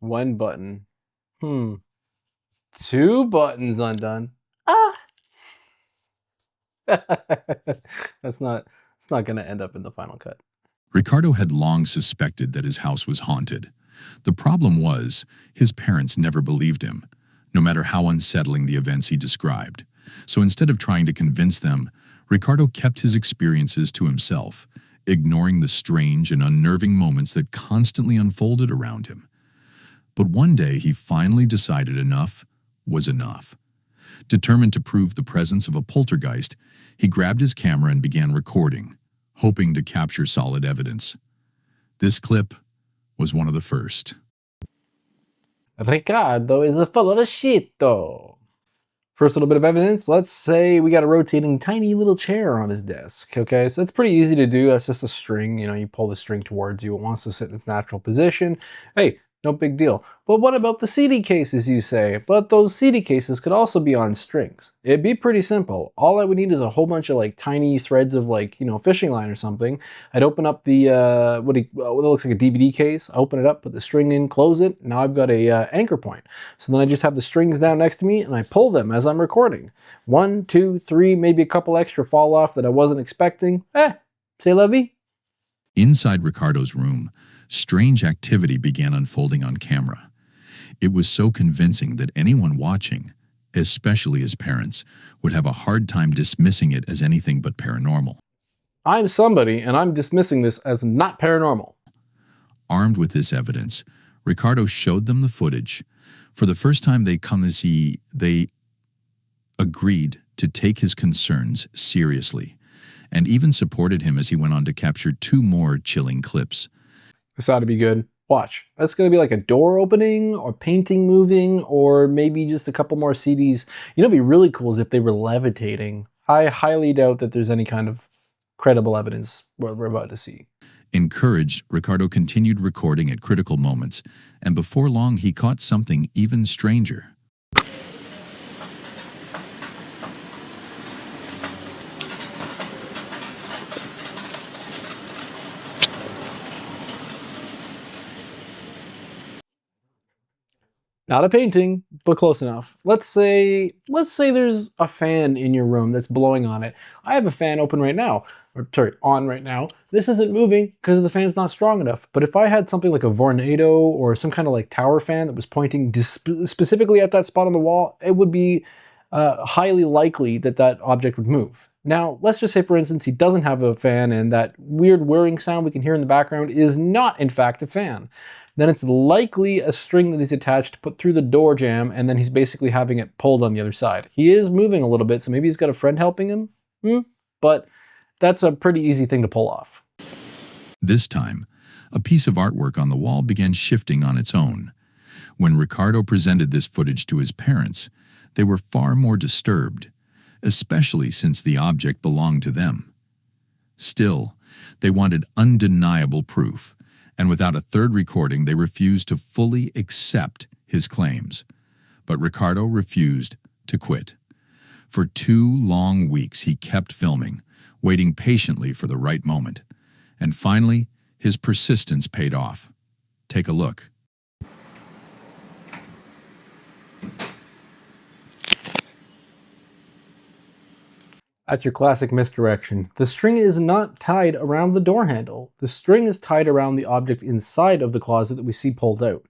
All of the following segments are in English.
One button. Two buttons undone. Ah! It's not going to end up in the final cut. Ricardo had long suspected that his house was haunted. The problem was, his parents never believed him, no matter how unsettling the events he described. So instead of trying to convince them, Ricardo kept his experiences to himself, ignoring the strange and unnerving moments that constantly unfolded around him. But one day he finally decided enough was enough. Determined to prove the presence of a poltergeist, he grabbed his camera and began recording, hoping to capture solid evidence. This clip was one of the first. Ricardo is full of shit, though. First little bit of evidence, let's say we got a rotating tiny little chair on his desk, okay? So that's pretty easy to do. That's just a string, you know, you pull the string towards you. It wants to sit in its natural position. Hey, no big deal. But what about the CD cases, you say? But those CD cases could also be on strings. It'd be pretty simple. All I would need is a whole bunch of like tiny threads of like, you know, fishing line or something. I'd open up the, what looks like a DVD case, open it up, put the string in, close it. Now I've got a anchor point. So then I just have the strings down next to me and I pull them as I'm recording. 1, 2, 3, maybe a couple extra fall off that I wasn't expecting. C'est la vie. Inside Ricardo's room, strange activity began unfolding on camera. It was so convincing that anyone watching, especially his parents, would have a hard time dismissing it as anything but paranormal. I'm somebody, and I'm dismissing this as not paranormal. Armed with this evidence, Ricardo showed them the footage. For the first time they agreed to take his concerns seriously, and even supported him as he went on to capture 2 more chilling clips. This ought to be good. Watch. That's going to be like a door opening or painting moving or maybe just a couple more CDs. You know, it'd be really cool is if they were levitating. I highly doubt that there's any kind of credible evidence what we're about to see. Encouraged, Ricardo continued recording at critical moments, and before long he caught something even stranger. Not a painting, but close enough. Let's say there's a fan in your room that's blowing on it. I have a fan open right now, on right now. This isn't moving because the fan's not strong enough. But if I had something like a Vornado or some kind of like tower fan that was pointing specifically at that spot on the wall, it would be highly likely that that object would move. Now, let's just say, for instance, he doesn't have a fan and that weird whirring sound we can hear in the background is not, in fact, a fan. Then it's likely a string that he's attached, put through the door jamb, and then he's basically having it pulled on the other side. He is moving a little bit, so maybe he's got a friend helping him. But that's a pretty easy thing to pull off. This time, a piece of artwork on the wall began shifting on its own. When Ricardo presented this footage to his parents, they were far more disturbed, especially since the object belonged to them. Still, they wanted undeniable proof, and without a third recording, they refused to fully accept his claims. But Ricardo refused to quit. For 2 long weeks, he kept filming, waiting patiently for the right moment. And finally, his persistence paid off. Take a look. That's your classic misdirection. The string is not tied around the door handle. The string is tied around the object inside of the closet that we see pulled out.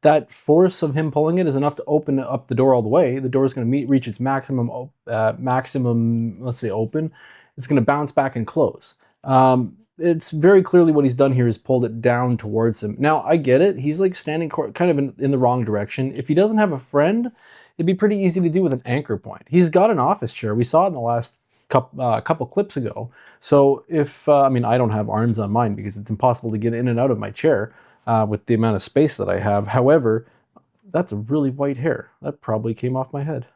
That force of him pulling it is enough to open up the door all the way. The door is going to reach its maximum, let's say open. It's going to bounce back and close. It's very clearly what he's done here is pulled it down towards him. Now, I get it. He's like standing kind of in the wrong direction. If he doesn't have a friend, it'd be pretty easy to do with an anchor point. He's got an office chair. We saw it in the last couple clips ago. So if, I mean, I don't have arms on mine because it's impossible to get in and out of my chair with the amount of space that I have. However, that's a really white hair. That probably came off my head.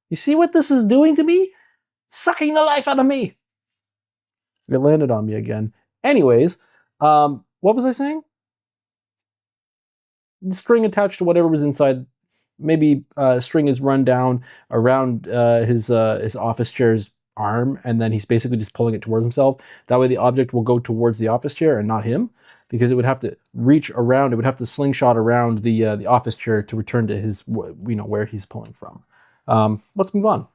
You see what this is doing to me? Sucking the life out of me. It landed on me again. Anyways, what was I saying? The string attached to whatever was inside. Maybe a string is run down around his office chair's arm, and then he's basically just pulling it towards himself. That way the object will go towards the office chair and not him. because it would have to reach around, it would have to slingshot around the office chair to return to his, where he's pulling from. Let's move on.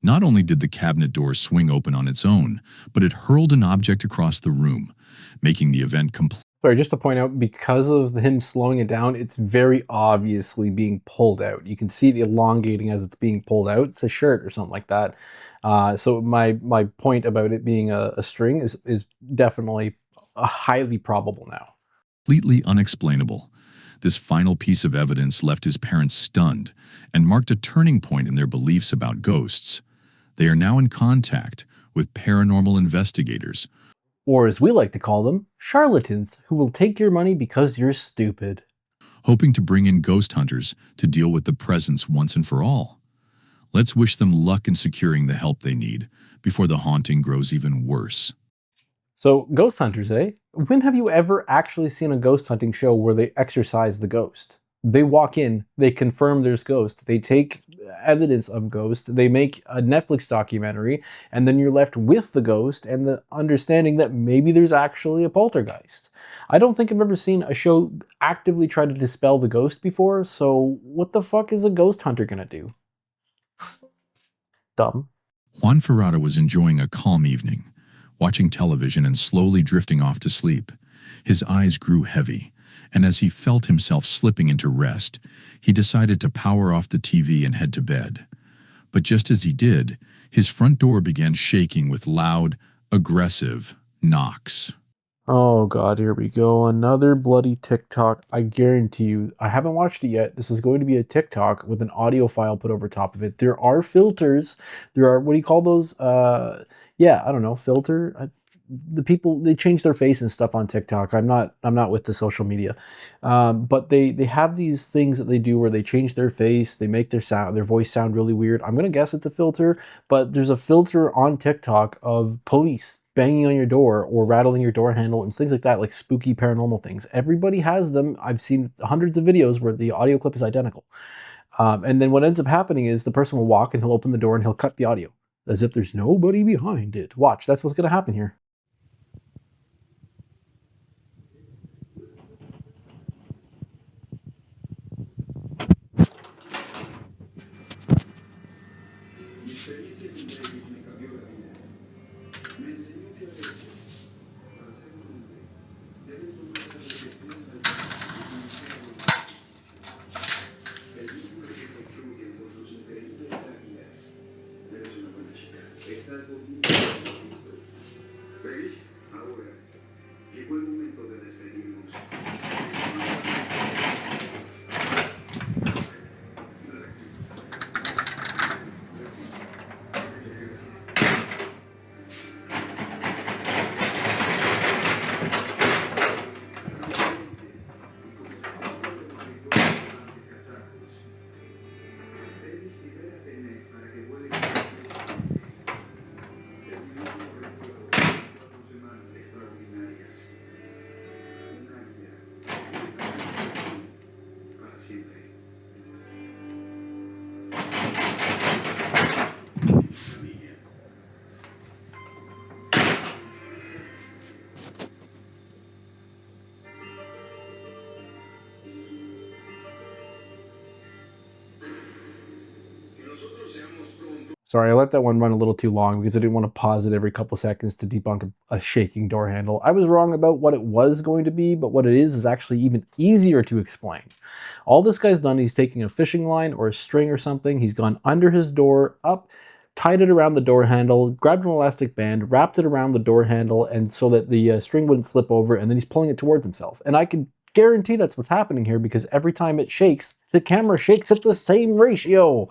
Not only did the cabinet door swing open on its own, but it hurled an object across the room, making the event complete. Sorry, just to point out, because of him slowing it down, it's very obviously being pulled out. You can see it elongating as it's being pulled out. It's a shirt or something like that. So my point about it being a string is definitely highly probable now. Completely unexplainable. This final piece of evidence left his parents stunned and marked a turning point in their beliefs about ghosts. They are now in contact with paranormal investigators, or as we like to call them, charlatans, who will take your money because you're stupid, hoping to bring in ghost hunters to deal with the presence once and for all. Let's wish them luck in securing the help they need before the haunting grows even worse. So, ghost hunters, eh? When have you ever actually seen a ghost hunting show where they exorcise the ghost? They walk in, they confirm there's ghost, they take evidence of ghost, they make a Netflix documentary, and then you're left with the ghost and the understanding that maybe there's actually a poltergeist. I don't think I've ever seen a show actively try to dispel the ghost before, so what the fuck is a ghost hunter gonna do? Dumb. Juan Ferrata was enjoying a calm evening, watching television and slowly drifting off to sleep. His eyes grew heavy, and as he felt himself slipping into rest, he decided to power off the TV and head to bed. But just as he did, his front door began shaking with loud, aggressive knocks. Oh god, here we go. Another bloody TikTok. I guarantee you, I haven't watched it yet. This is going to be a TikTok with an audio file put over top of it. There are filters. There are, what do you call those? Yeah, I don't know, filter. The people, they change their face and stuff on TikTok. I'm not with the social media, but they have these things that they do where they change their face, they make their voice sound really weird. I'm gonna guess it's a filter, but there's a filter on TikTok of police banging on your door or rattling your door handle and things like that, like spooky paranormal things. Everybody has them. I've seen hundreds of videos where the audio clip is identical, and then what ends up happening is the person will walk and he'll open the door and he'll cut the audio as if there's nobody behind it. Watch, that's what's gonna happen here. Sorry, I let that one run a little too long because I didn't want to pause it every couple seconds to debunk a shaking door handle. I was wrong about what it was going to be, but what it is actually even easier to explain. All this guy's done, he's taking a fishing line or a string or something, he's gone under his door, up, tied it around the door handle, grabbed an elastic band, wrapped it around the door handle, and so that the string wouldn't slip over, and then he's pulling it towards himself. And I can guarantee that's what's happening here because every time it shakes, the camera shakes at the same ratio.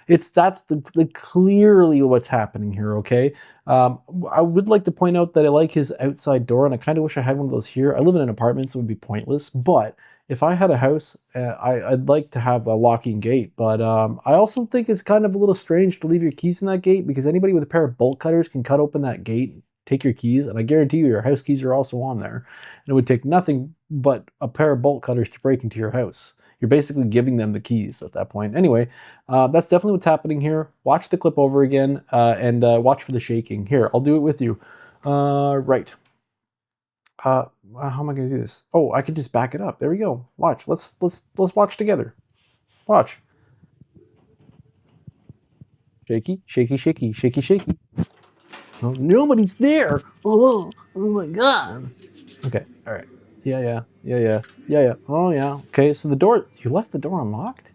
That's the clearly what's happening here, okay? I would like to point out that I like his outside door, and I kind of wish I had one of those here. I live in an apartment, so it would be pointless, but if I had a house, I'd like to have a locking gate, but I also think it's kind of a little strange to leave your keys in that gate because anybody with a pair of bolt cutters can cut open that gate, take your keys, and I guarantee you your house keys are also on there, and it would take nothing but a pair of bolt cutters to break into your house. You're basically giving them the keys at that point. Anyway, that's definitely what's happening here. Watch the clip over again and watch for the shaking. Here, I'll do it with you. Right. How am I gonna do this? Oh, I can just back it up. There we go. Watch. Let's watch together. Watch. Shaky, shaky, shaky, shaky, shaky. No, nobody's there. Oh my god. Okay. All right. Yeah. Oh yeah. Okay. So the door. You left the door unlocked.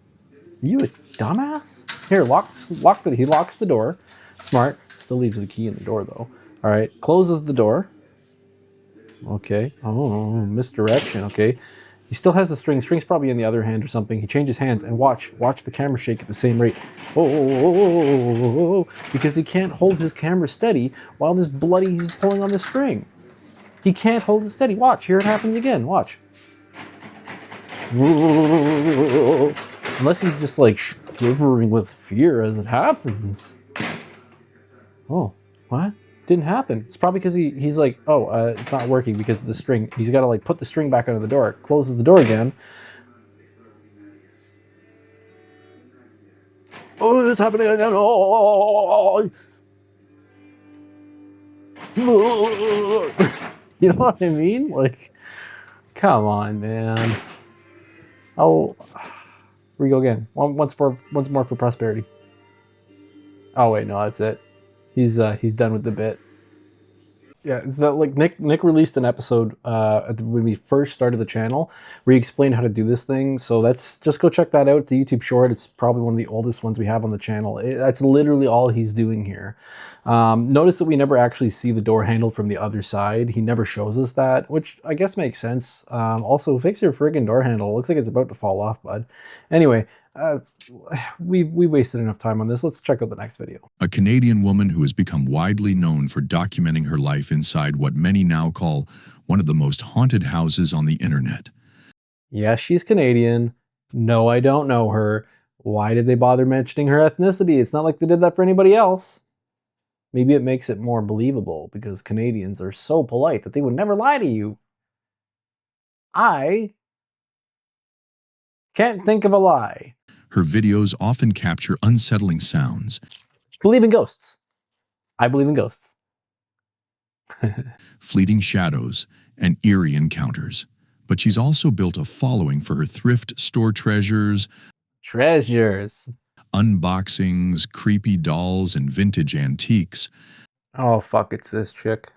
Are you a dumbass? Here, lock the. He locks the door. Smart. Still leaves the key in the door though. All right. Closes the door. Okay. Oh, misdirection. Okay. He still has the string. String's probably in the other hand or something. He changes hands and watch the camera shake at the same rate. Oh, because he can't hold his camera steady while this he's pulling on the string. He can't hold it steady. Watch, here it happens again. Watch. Unless he's just like shivering with fear as it happens. Oh, what? Didn't happen. It's probably because he's like, oh, it's not working because of the string. He's got to like put the string back under the door. Closes the door again. Oh, it's happening again. Oh. You know what I mean? Like, come on, man. Oh, here we go again. Once more for prosperity. Oh wait, no, that's it. He's done with the bit. Yeah, it's that like Nick released an episode when we first started the channel where he explained how to do this thing. So just go check that out. The YouTube short. It's probably one of the oldest ones we have on the channel. That's literally all he's doing here. Notice that we never actually see the door handle from the other side. He never shows us that, which I guess makes sense. Also, fix your friggin' door handle. It looks like it's about to fall off, bud. Anyway, we wasted enough time on this. Let's check out the next video. A Canadian woman who has become widely known for documenting her life inside what many now call one of the most haunted houses on the internet. Yes, she's Canadian. No, I don't know her. Why did they bother mentioning her ethnicity? It's not like they did that for anybody else. Maybe it makes it more believable because Canadians are so polite that they would never lie to you. I can't think of a lie. Her videos often capture unsettling sounds. Believe in ghosts. I believe in ghosts. Fleeting shadows, and eerie encounters. But she's also built a following for her thrift store treasures, unboxings, creepy dolls, and vintage antiques. Oh, fuck, it's this chick.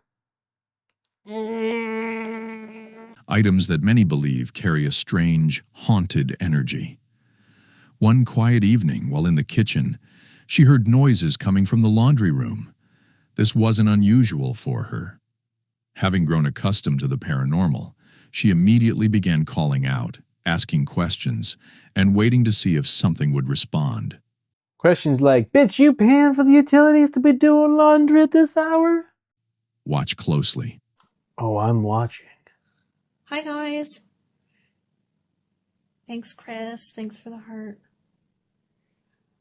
Items that many believe carry a strange, haunted energy. One quiet evening, while in the kitchen, she heard noises coming from the laundry room. This wasn't unusual for her. Having grown accustomed to the paranormal, she immediately began calling out, asking questions, and waiting to see if something would respond. Questions like, bitch, you paying for the utilities to be doing laundry at this hour? Watch closely. Oh, I'm watching. Hi, guys. Thanks, Chris. Thanks for the heart.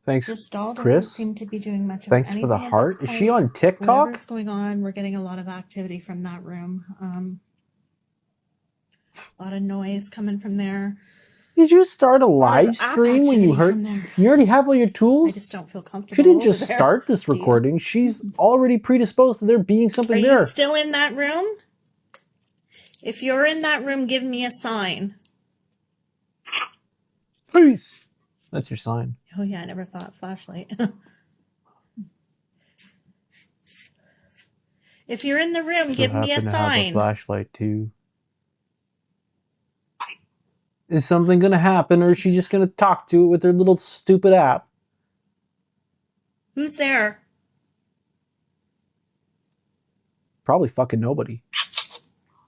Thanks, This doll doesn't Chris. seem to be doing much of Thanks anything for the at this heart. Is she point. on TikTok? Whatever's going on, we're getting a lot of activity from that room. A lot of noise coming from there. Did you start a Lot of live stream when you activity heard? from there. You already have all your tools? I just don't feel comfortable. She didn't over just there. start this Do you? recording. She's already predisposed to there being something Are there. you still in that room? If you're in that room, give me a sign. Peace. That's your sign. Oh yeah, I never thought flashlight. If you're in the room, give me a Happen to have a sign. flashlight too. Is something gonna happen, or is she just gonna talk to it with her little stupid app? Who's there? Probably fucking nobody.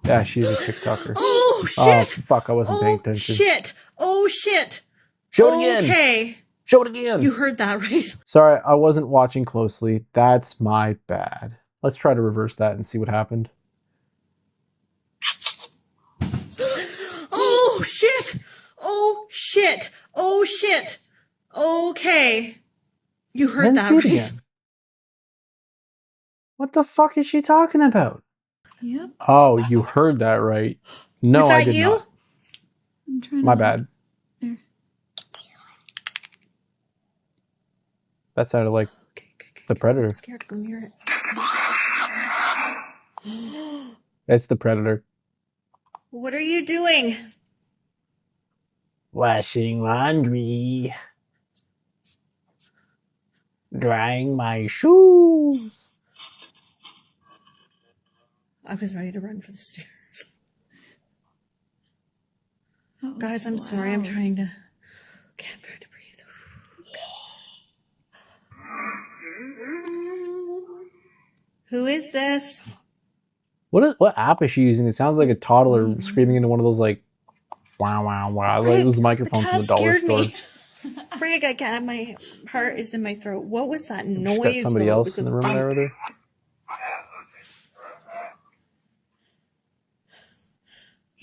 Yeah, she's a TikToker. Oh shit! Oh fuck! I wasn't paying attention. Shit! Oh shit! Show it again. Okay. Show it again. You heard that, right? Sorry, I wasn't watching closely. That's my bad. Let's try to reverse that and see what happened. Oh shit! Oh shit! Oh shit! Okay. You heard Then that, see it right? again. What the fuck is she talking about? Yep. Oh, you heard that right. No, Was that I did you? not. I'm trying My to bad. There. That sounded like Okay. the Predator. I'm scared to go near it. It's the Predator. What are you doing? Washing laundry. Drying my shoes. I was ready to run for the stairs. That was Guys, I'm sorry. I'm loud. trying to breathe. Who is this? What app is she using? It sounds like a toddler screaming into one of those like wow wow wow. Like those microphones from the dollar store. Frig, I can't. My heart is in my throat. What was that She's noise? got somebody though? else in the room there with her.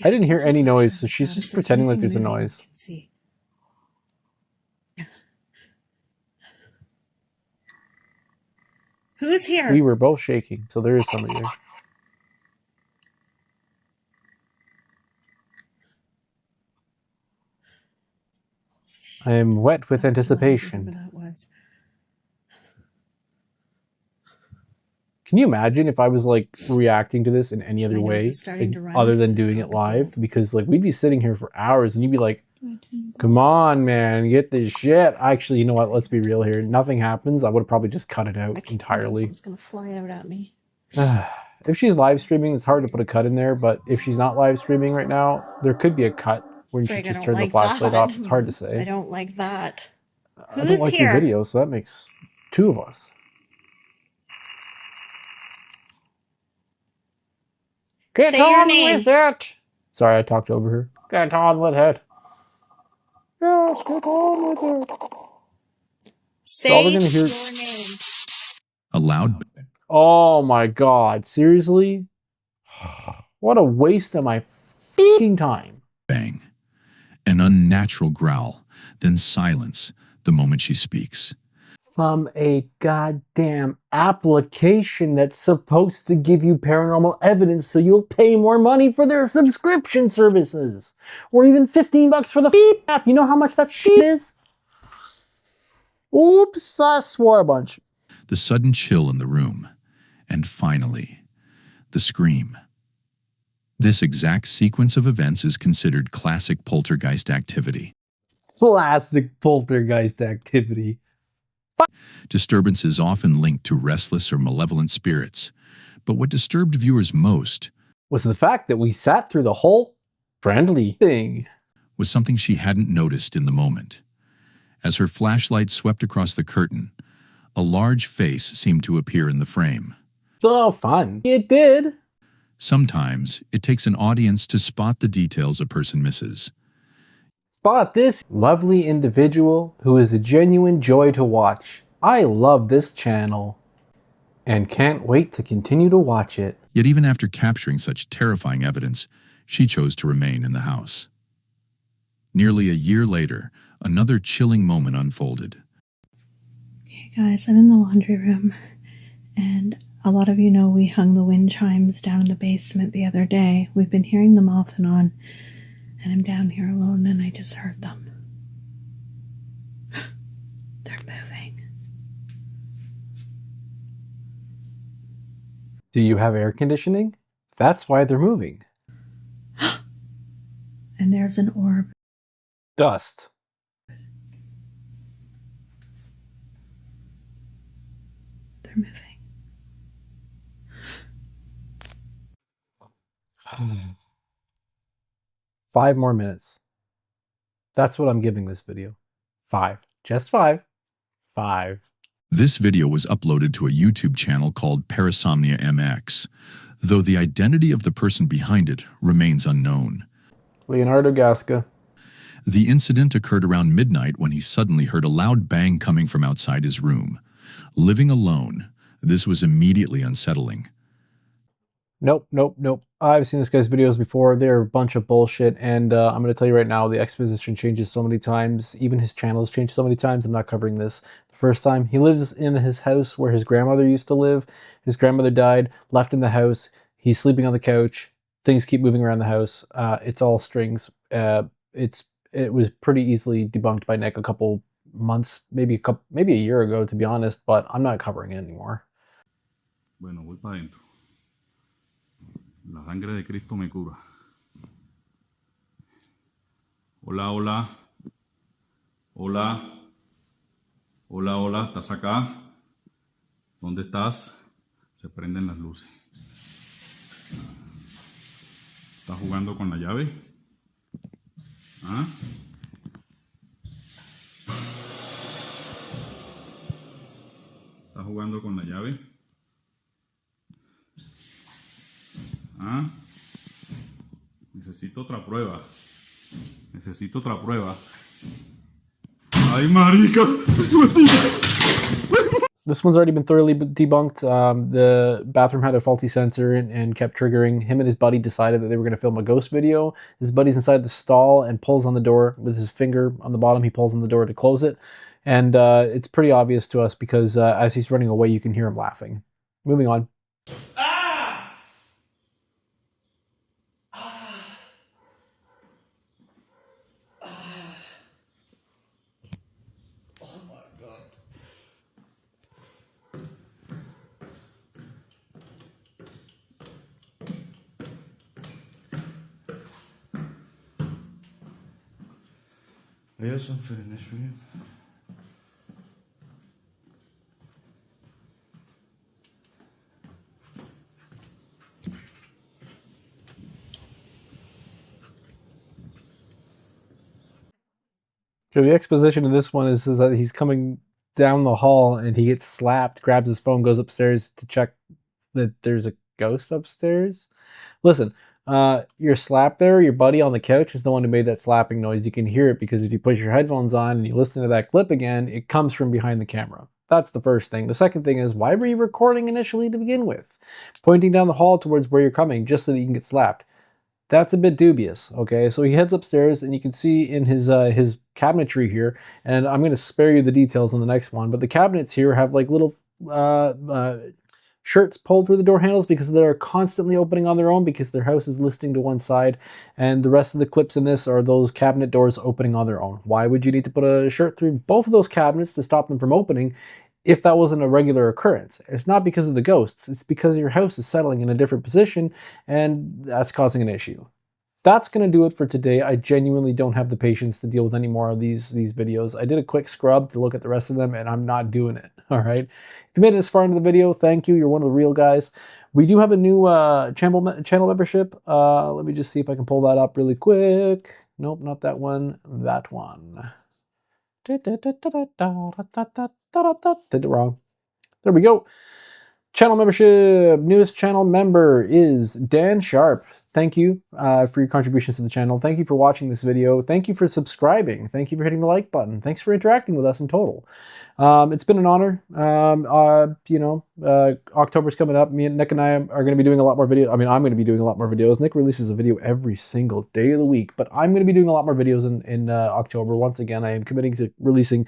I didn't hear any noise, so she's just pretending like there's a noise. See. Who's here? We were both shaking, so there is somebody there. I am wet with anticipation. That was. Can you imagine if I was like reacting to this in any other My nose way is starting like, to run other because than it's doing it starting to live? cold. Because like we'd be sitting here for hours and you'd be like, come on, man, get this shit. Actually, you know what? Let's be real here. Nothing happens. I would have probably just cut it out entirely. It's going to fly out at me. If she's live streaming, it's hard to put a cut in there, but if she's not live streaming right now, there could be a cut when she just turned the flashlight off. It's hard to say. I don't like that. I don't like your video, so that makes two of us. Get on with it! Sorry, I talked over her. Get on with it. Yes, get on with it. Say we're gonna hear... your name. A loud Oh my god, seriously? What a waste of my fucking time. bang, an unnatural growl, then silence the moment she speaks. From a goddamn application that's supposed to give you paranormal evidence so you'll pay more money for their subscription services. Or even $15 for the feed app. You know how much that shit is? Oops, I swore a bunch. The sudden chill in the room, and finally, the scream. This exact sequence of events is considered classic poltergeist activity. Classic poltergeist activity. Disturbances often linked to restless or malevolent spirits, but what disturbed viewers most was the fact that we sat through the whole friendly thing. Was something she hadn't noticed in the moment. As her flashlight swept across the curtain, a large face seemed to appear in the frame. So fun. It did. Sometimes it takes an audience to spot the details a person misses. Spot this lovely individual who is a genuine joy to watch. I love this channel and can't wait to continue to watch it. Yet even after capturing such terrifying evidence, she chose to remain in the house. Nearly a year later, another chilling moment unfolded. Okay, guys, I'm in the laundry room, and a lot of you know we hung the wind chimes down in the basement the other day. We've been hearing them off and on, and I'm down here alone, and I just heard them. They're moving. Do you have air conditioning? That's why they're moving. And there's an orb. Dust. They're moving. 5 more minutes. That's what I'm giving this video. 5. Just 5. 5. This video was uploaded to a YouTube channel called Parasomnia MX, though the identity of the person behind it remains unknown. Leonardo Gasca. The incident occurred around midnight when he suddenly heard a loud bang coming from outside his room. Living alone, this was immediately unsettling. Nope. I've seen this guy's videos before. They're a bunch of bullshit, and I'm going to tell you right now, the exposition changes so many times. Even his channel has changed so many times. I'm not covering this. The first time, he lives in his house where his grandmother used to live. His grandmother died, left in the house. He's sleeping on the couch. Things keep moving around the house. It's all strings. It was pretty easily debunked by Nick a couple months, maybe a year ago, to be honest, but I'm not covering it anymore. Bueno, voy para adentro. La sangre de Cristo me cura. Hola, hola. Hola. Hola, hola. ¿Estás acá? ¿Dónde estás? Se prenden las luces. ¿Estás jugando con la llave? ¿Ah? ¿Estás jugando con la llave? ¿Ah? Necesito otra prueba. Necesito otra prueba. ¡Ay, marica! This one's already been thoroughly debunked. The bathroom had a faulty sensor and kept triggering. Him and his buddy decided that they were going to film a ghost video. His buddy's inside the stall and pulls on the door with his finger on the bottom. He pulls on the door to close it. And it's pretty obvious to us because as he's running away, you can hear him laughing. Moving on. I have something in this for you. So the exposition of this one is that he's coming down the hall and he gets slapped, grabs his phone, goes upstairs to check that there's a ghost upstairs. Listen, you're slapped there, your buddy on the couch is the one who made that slapping noise. You can hear it because if you put your headphones on and you listen to that clip again, it comes from behind the camera. That's the first thing. The second thing is, why were you recording initially to begin with? Pointing down the hall towards where you're coming just so that you can get slapped. That's a bit dubious, okay? So he heads upstairs, and you can see in his cabinetry here, and I'm going to spare you the details on the next one, but the cabinets here have like little shirts pulled through the door handles because they're constantly opening on their own because their house is listing to one side, and the rest of the clips in this are those cabinet doors opening on their own. Why would you need to put a shirt through both of those cabinets to stop them from opening if that wasn't a regular occurrence? It's not because of the ghosts, it's because your house is settling in a different position and that's causing an issue. That's going to do it for today. I genuinely don't have the patience to deal with any more of these videos. I did a quick scrub to look at the rest of them and I'm not doing it. All right. If you made it this far into the video, thank you. You're one of the real guys. We do have a new channel membership. Let me just see if I can pull that up really quick. Nope, not that one. That one. Did it wrong. There we go. Channel membership. Newest channel member is Dan Sharp. Thank you for your contributions to the channel. Thank you for watching this video. Thank you for subscribing. Thank you for hitting the like button. Thanks for interacting with us in total. It's been an honor. October's coming up. Me and Nick and I are going to be doing a lot more videos. I mean, I'm going to be doing a lot more videos. Nick releases a video every single day of the week, but I'm going to be doing a lot more videos in October. Once again, I am committing to releasing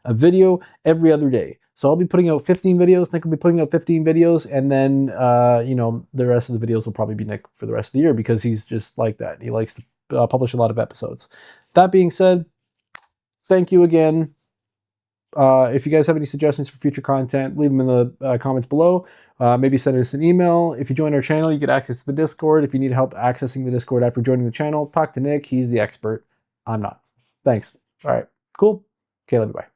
a video every other day. So I'll be putting out 15 videos. Nick will be putting out 15 videos. And then, the rest of the videos will probably be Nick for the rest of the year because he's just like that. He likes to publish a lot of episodes. That being said, thank you again. If you guys have any suggestions for future content, leave them in the comments below. Maybe send us an email. If you join our channel, you get access to the Discord. If you need help accessing the Discord after joining the channel, talk to Nick. He's the expert. I'm not. Thanks. All right. Cool. Okay, love you. Bye.